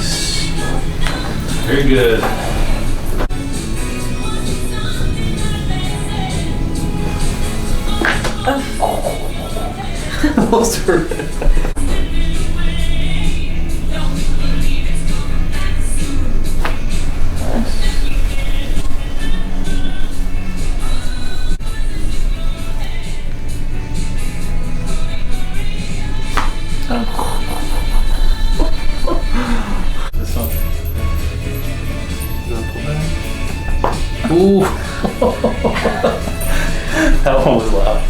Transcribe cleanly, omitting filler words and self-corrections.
Nice. Very good. Almost hurt. This one. You wanna pull that? Ooh. That one was loud.